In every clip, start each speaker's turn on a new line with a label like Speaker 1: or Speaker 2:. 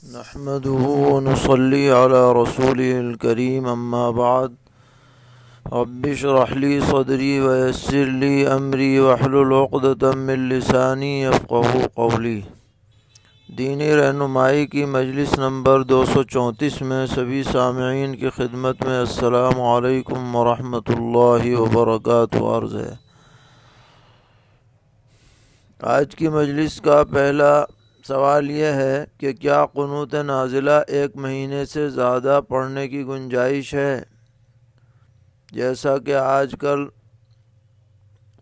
Speaker 1: نحمده ونصلي على رسوله الكريم أما بعد رب اشرح لي صدري ويسر لي أمري واحلل عقدة من لساني يفقهوا قولي۔ دینی رہنمائی کی مجلس نمبر 234 میں سبھی سامعین کی خدمت میں السلام علیکم ورحمۃ اللہ وبرکاتہ عرض ہے۔ آج کی مجلس کا پہلا سوال یہ ہے کہ کیا قنوت نازلہ ایک مہینے سے زیادہ پڑھنے کی گنجائش ہے؟ جیسا کہ آج کل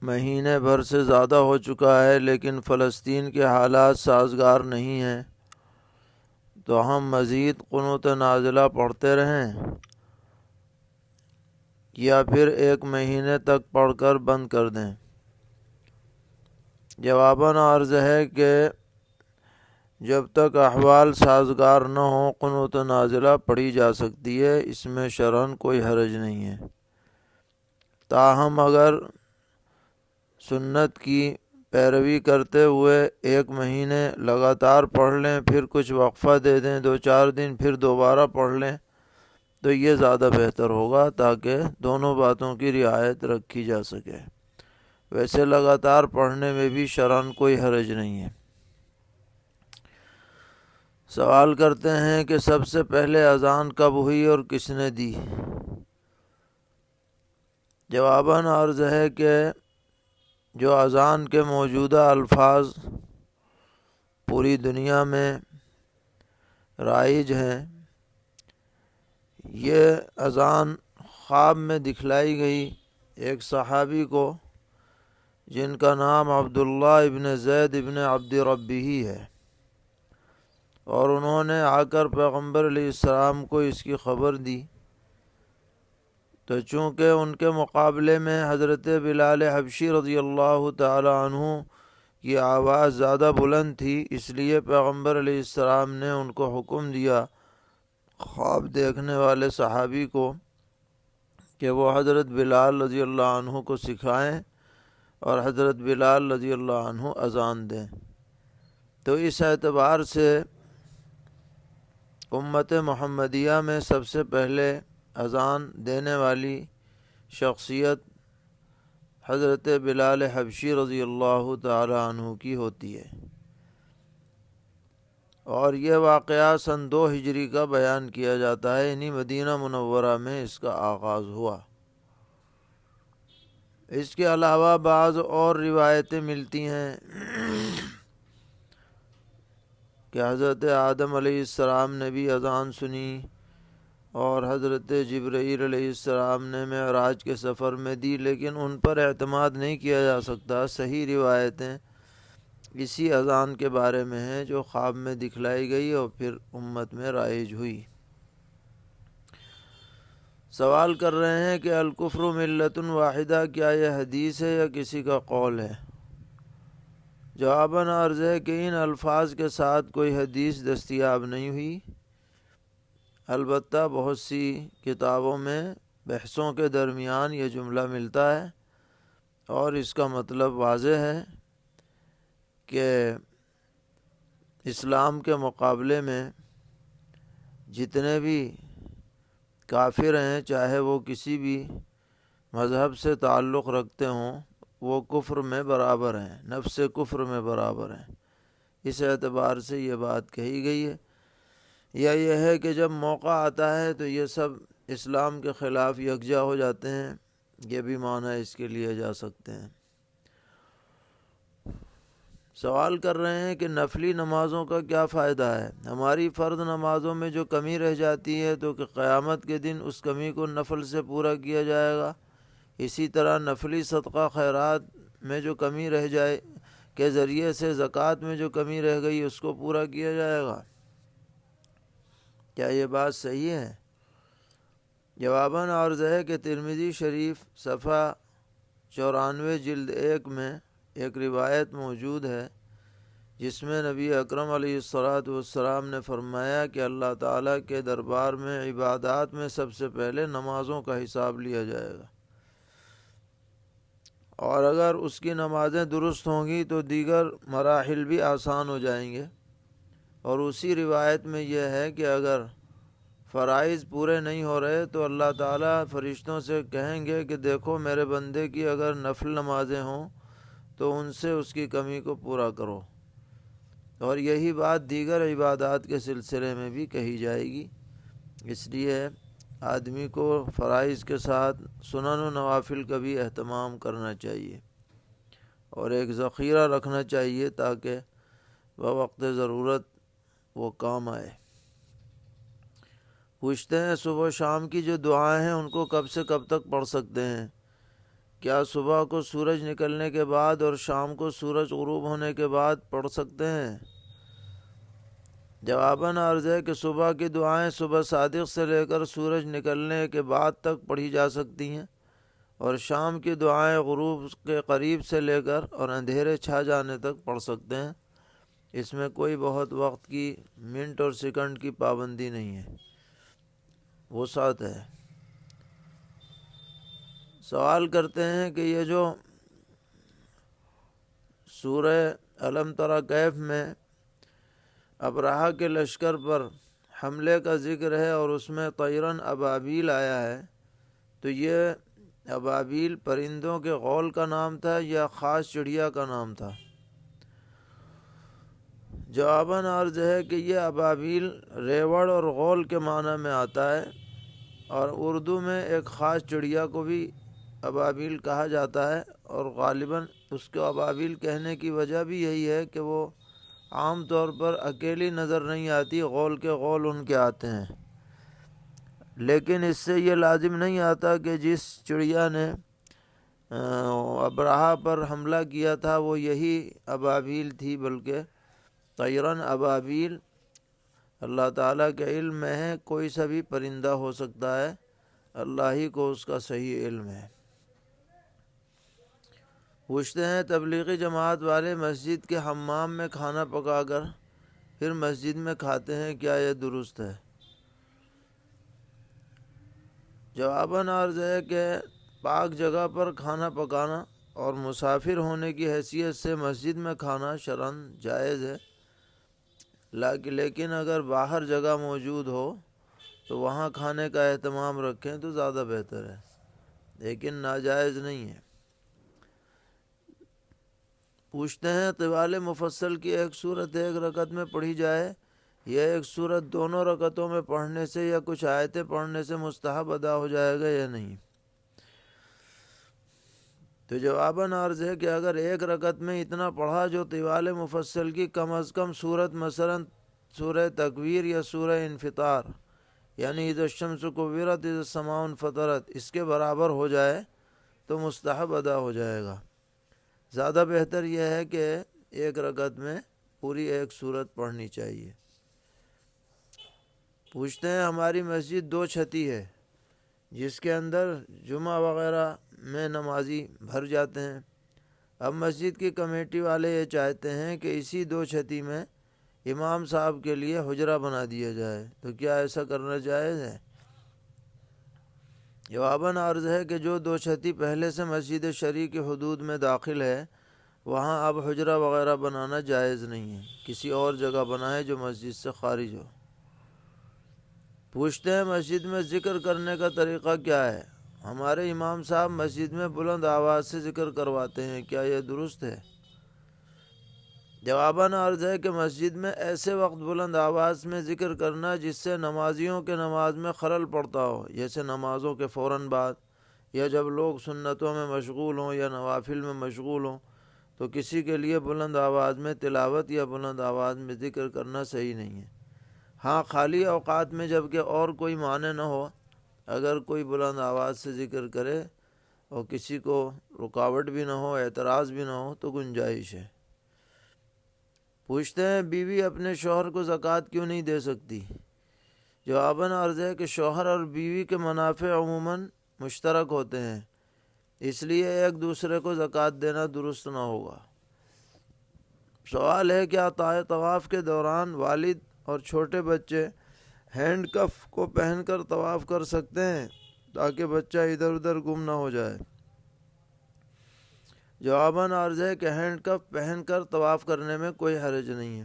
Speaker 1: مہینے بھر سے زیادہ ہو چکا ہے لیکن فلسطین کے حالات سازگار نہیں ہیں، تو ہم مزید قنوت نازلہ پڑھتے رہیں یا پھر ایک مہینے تک پڑھ کر بند کر دیں؟ جواباً عرض ہے کہ جب تک احوال سازگار نہ ہوں قنوت نازلہ پڑھی جا سکتی ہے، اس میں شرعاً کوئی حرج نہیں ہے۔ تاہم اگر سنت کی پیروی کرتے ہوئے ایک مہینے لگاتار پڑھ لیں، پھر کچھ وقفہ دے دیں، 2-4 دن پھر دوبارہ پڑھ لیں، تو یہ زیادہ بہتر ہوگا تاکہ دونوں باتوں کی رعایت رکھی جا سکے۔ ویسے لگاتار پڑھنے میں بھی شرعاً کوئی حرج نہیں ہے۔ سوال کرتے ہیں کہ سب سے پہلے اذان کب ہوئی اور کس نے دی؟ جواباً عرض ہے کہ جو اذان کے موجودہ الفاظ پوری دنیا میں رائج ہیں، یہ اذان خواب میں دکھلائی گئی ایک صحابی کو جن کا نام عبداللہ ابن زید ابن عبد ربہ ہے، اور انہوں نے آ کر پیغمبر علیہ السلام کو اس کی خبر دی، تو چونکہ ان کے مقابلے میں حضرت بلال حبشی رضی اللہ تعالی عنہ کی آواز زیادہ بلند تھی، اس لیے پیغمبر علیہ السلام نے ان کو حکم دیا خواب دیکھنے والے صحابی کو کہ وہ حضرت بلال رضی اللہ عنہ کو سکھائیں اور حضرت بلال رضی اللہ عنہ اذان دیں۔ تو اس اعتبار سے امت محمدیہ میں سب سے پہلے اذان دینے والی شخصیت حضرت بلال حبشی رضی اللہ تعالی عنہ کی ہوتی ہے، اور یہ واقعہ سن 2 ہجری کا بیان کیا جاتا ہے، یعنی مدینہ منورہ میں اس کا آغاز ہوا۔ اس کے علاوہ بعض اور روایتیں ملتی ہیں کہ حضرت آدم علیہ السلام نے بھی اذان سنی، اور حضرت جبرائیل علیہ السلام نے معراج کے سفر میں دی، لیکن ان پر اعتماد نہیں کیا جا سکتا۔ صحیح روایتیں اسی اذان کے بارے میں ہیں جو خواب میں دکھلائی گئی اور پھر امت میں رائج ہوئی۔ سوال کر رہے ہیں کہ الکفر ملت واحدہ، کیا یہ حدیث ہے یا کسی کا قول ہے؟ جواباً عرض ہے کہ ان الفاظ کے ساتھ کوئی حدیث دستیاب نہیں ہوئی، البتہ بہت سی کتابوں میں بحثوں کے درمیان یہ جملہ ملتا ہے، اور اس کا مطلب واضح ہے کہ اسلام کے مقابلے میں جتنے بھی کافر ہیں، چاہے وہ کسی بھی مذہب سے تعلق رکھتے ہوں، وہ کفر میں برابر ہیں، نفس کفر میں برابر ہیں۔ اس اعتبار سے یہ بات کہی گئی ہے، یا یہ ہے کہ جب موقع آتا ہے تو یہ سب اسلام کے خلاف یکجا ہو جاتے ہیں، یہ بھی معنی اس کے لیے جا سکتے ہیں۔ سوال کر رہے ہیں کہ نفلی نمازوں کا کیا فائدہ ہے؟ ہماری فرض نمازوں میں جو کمی رہ جاتی ہے تو کہ قیامت کے دن اس کمی کو نفل سے پورا کیا جائے گا، اسی طرح نفلی صدقہ خیرات میں جو کمی رہ جائے کے ذریعے سے زکوٰۃ میں جو کمی رہ گئی اس کو پورا کیا جائے گا۔ کیا یہ بات صحیح ہے؟ جواباً عرض ہے کہ ترمذی شریف صفحہ 94 جلد 1 میں ایک روایت موجود ہے جس میں نبی اکرم علیہ الصلاۃ نے فرمایا کہ اللہ تعالیٰ کے دربار میں عبادات میں سب سے پہلے نمازوں کا حساب لیا جائے گا، اور اگر اس کی نمازیں درست ہوں گی تو دیگر مراحل بھی آسان ہو جائیں گے، اور اسی روایت میں یہ ہے کہ اگر فرائض پورے نہیں ہو رہے تو اللہ تعالیٰ فرشتوں سے کہیں گے کہ دیکھو میرے بندے کی اگر نفل نمازیں ہوں تو ان سے اس کی کمی کو پورا کرو، اور یہی بات دیگر عبادات کے سلسلے میں بھی کہی جائے گی۔ اس لیے آدمی کو فرائض کے ساتھ سنن و نوافل کا بھی اہتمام کرنا چاہیے اور ایک ذخیرہ رکھنا چاہیے تاکہ بوقت ضرورت وہ کام آئے۔ پوچھتے ہیں صبح و شام کی جو دعائیں ہیں ان کو کب سے کب تک پڑھ سکتے ہیں؟ کیا صبح کو سورج نکلنے کے بعد اور شام کو سورج غروب ہونے کے بعد پڑھ سکتے ہیں؟ جواباً عرض ہے کہ صبح کی دعائیں صبح صادق سے لے کر سورج نکلنے کے بعد تک پڑھی جا سکتی ہیں، اور شام کی دعائیں غروب کے قریب سے لے کر اور اندھیرے چھا جانے تک پڑھ سکتے ہیں۔ اس میں کوئی بہت وقت کی منٹ اور سیکنڈ کی پابندی نہیں ہے، وسعت ہے۔ سوال کرتے ہیں کہ یہ جو سورہ الم تری کیف میں ابرہہ کے لشکر پر حملے کا ذکر ہے اور اس میں طیرن ابابیل آیا ہے، تو یہ ابابیل پرندوں کے غول کا نام تھا یا خاص چڑیا کا نام تھا؟ جواباً عرض ہے کہ یہ ابابیل ریوڑ اور غول کے معنی میں آتا ہے، اور اردو میں ایک خاص چڑیا کو بھی ابابیل کہا جاتا ہے، اور غالباً اس کو ابابیل کہنے کی وجہ بھی یہی ہے کہ وہ عام طور پر اکیلی نظر نہیں آتی، غول کے غول ان کے آتے ہیں۔ لیکن اس سے یہ لازم نہیں آتا کہ جس چڑیا نے ابرہہ پر حملہ کیا تھا وہ یہی ابابیل تھی، بلکہ طیرن ابابیل اللہ تعالیٰ کے علم میں ہے، کوئی سا بھی پرندہ ہو سکتا ہے، اللہ ہی کو اس کا صحیح علم ہے۔ پوچھتے ہیں تبلیغی جماعت والے مسجد کے حمام میں کھانا پکا کر پھر مسجد میں کھاتے ہیں، کیا یہ درست ہے؟ جواباً عرض ہے کہ پاک جگہ پر کھانا پکانا اور مسافر ہونے کی حیثیت سے مسجد میں کھانا شرعاً جائز ہے، لیکن اگر باہر جگہ موجود ہو تو وہاں کھانے کا اہتمام رکھیں تو زیادہ بہتر ہے، لیکن ناجائز نہیں ہے۔ پوچھتے ہیں طوال مفصل کی ایک صورت ایک رکعت میں پڑھی جائے، یہ ایک صورت دونوں رکعتوں میں پڑھنے سے یا کچھ آیتیں پڑھنے سے مستحب ادا ہو جائے گا یا نہیں؟ تو جواباً عرض ہے کہ اگر ایک رکعت میں اتنا پڑھا جو طوال مفصل کی کم از کم صورت مثلا سورہ تکویر یا سورہ انفطار یعنی اذا الشمس کورت اذا السماء انفطرت اس کے برابر ہو جائے تو مستحب ادا ہو جائے گا۔ زیادہ بہتر یہ ہے کہ ایک رکعت میں پوری ایک سورت پڑھنی چاہیے۔ پوچھتے ہیں ہماری مسجد 2 چھتی ہے جس کے اندر جمعہ وغیرہ میں نمازی بھر جاتے ہیں، اب مسجد کی کمیٹی والے یہ چاہتے ہیں کہ اسی 2 چھتی میں امام صاحب کے لیے حجرہ بنا دیا جائے، تو کیا ایسا کرنا جائز ہے؟ جواباً عرض ہے کہ جو 2 چھتی پہلے سے مسجد شریع کی حدود میں داخل ہے وہاں اب حجرہ وغیرہ بنانا جائز نہیں ہے، کسی اور جگہ بنائے جو مسجد سے خارج ہو۔ پوچھتے ہیں مسجد میں ذکر کرنے کا طریقہ کیا ہے؟ ہمارے امام صاحب مسجد میں بلند آواز سے ذکر کرواتے ہیں، کیا یہ درست ہے؟ جواباً عرض ہے کہ مسجد میں ایسے وقت بلند آواز میں ذکر کرنا جس سے نمازیوں کے نماز میں خلل پڑتا ہو، جیسے نمازوں کے فوراً بعد یا جب لوگ سنتوں میں مشغول ہوں یا نوافل میں مشغول ہوں، تو کسی کے لیے بلند آواز میں تلاوت یا بلند آواز میں ذکر کرنا صحیح نہیں ہے۔ ہاں خالی اوقات میں جب کہ اور کوئی معنی نہ ہو، اگر کوئی بلند آواز سے ذکر کرے اور کسی کو رکاوٹ بھی نہ ہو، اعتراض بھی نہ ہو، تو گنجائش ہے۔ پوچھتے ہیں بیوی اپنے شوہر کو زکوٰۃ کیوں نہیں دے سکتی؟ جواباً عرض ہے کہ شوہر اور بیوی کے منافع عموماً مشترک ہوتے ہیں، اس لیے ایک دوسرے کو زکوٰۃ دینا درست نہ ہوگا۔ سوال ہے کیا طواف کے دوران والد اور چھوٹے بچے ہینڈ کف کو پہن کر طواف کر سکتے ہیں تاکہ بچہ ادھر ادھر گم نہ ہو جائے؟ جواباً عرض ہے کہ ہینڈ کف پہن کر طواف کرنے میں کوئی حرج نہیں ہے،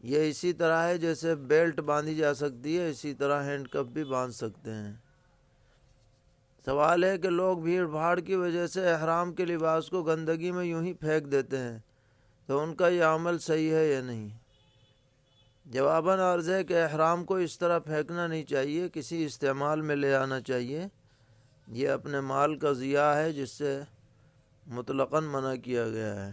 Speaker 1: یہ اسی طرح ہے جیسے بیلٹ باندھی جا سکتی ہے، اسی طرح ہینڈ کپ بھی باندھ سکتے ہیں۔ سوال ہے کہ لوگ بھیڑ بھاڑ کی وجہ سے احرام کے لباس کو گندگی میں یوں ہی پھینک دیتے ہیں، تو ان کا یہ عمل صحیح ہے یا نہیں؟ جواباً عرض ہے کہ احرام کو اس طرح پھینکنا نہیں چاہیے، کسی استعمال میں لے آنا چاہیے۔ یہ اپنے مال کا ضیاع ہے جس سے مطلقاً منع کیا گیا ہے۔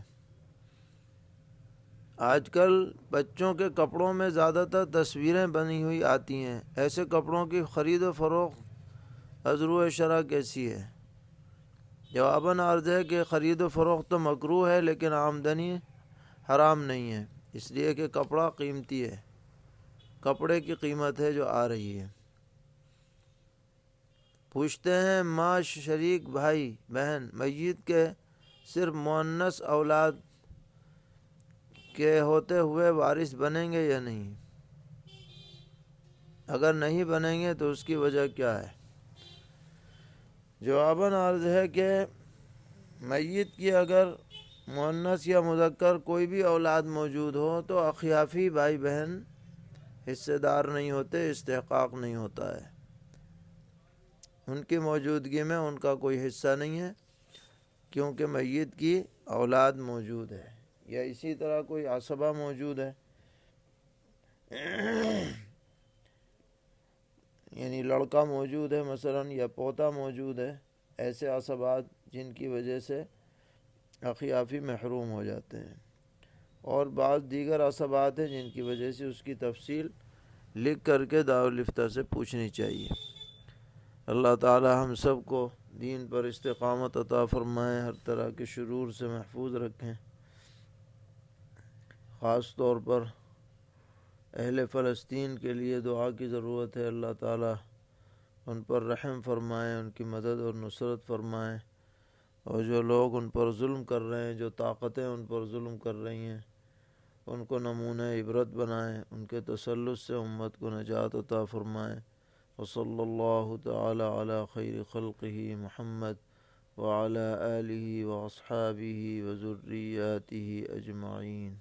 Speaker 1: آج کل بچوں کے کپڑوں میں زیادہ تر تصویریں بنی ہوئی آتی ہیں، ایسے کپڑوں کی خرید و فروخت از روئے شرع کیسی ہے؟ جواباً عرض ہے کہ خرید و فروخت تو مکروہ ہے لیکن آمدنی حرام نہیں ہے، اس لیے کہ کپڑا قیمتی ہے، کپڑے کی قیمت ہے جو آ رہی ہے۔ پوچھتے ہیں ماں، شریک، بھائی بہن میت کے صرف مؤنث اولاد کے ہوتے ہوئے وارث بنیں گے یا نہیں؟ اگر نہیں بنیں گے تو اس کی وجہ کیا ہے؟ جواباً عرض ہے کہ میت کی اگر مؤنث یا مذکر کوئی بھی اولاد موجود ہو تو اخیافی بھائی بہن حصے دار نہیں ہوتے، استحقاق نہیں ہوتا ہے، ان کی موجودگی میں ان کا کوئی حصہ نہیں ہے کیونکہ میت کی اولاد موجود ہے۔ یا اسی طرح کوئی عصبہ موجود ہے، یعنی لڑکا موجود ہے مثلا یا پوتا موجود ہے، ایسے عصبات جن کی وجہ سے اخیافی محروم ہو جاتے ہیں، اور بعض دیگر عصبات ہیں جن کی وجہ سے اس کی تفصیل لکھ کر کے دارالفتہ سے پوچھنی چاہیے۔ اللہ تعالی ہم سب کو دین پر استقامت عطا فرمائے، ہر طرح کے شرور سے محفوظ رکھیں۔ خاص طور پر اہل فلسطین کے لیے دعا کی ضرورت ہے، اللہ تعالی ان پر رحم فرمائیں، ان کی مدد اور نصرت فرمائیں، اور جو لوگ ان پر ظلم کر رہے ہیں، جو طاقتیں ان پر ظلم کر رہی ہیں، ان کو نمونہ عبرت بنائیں، ان کے تسلط سے امت کو نجات عطا فرمائیں۔ وصلی اللہ تعالی علی خیر خلقہ محمد وعلی آلہ واصحابہ وذریاتہ اجمعین۔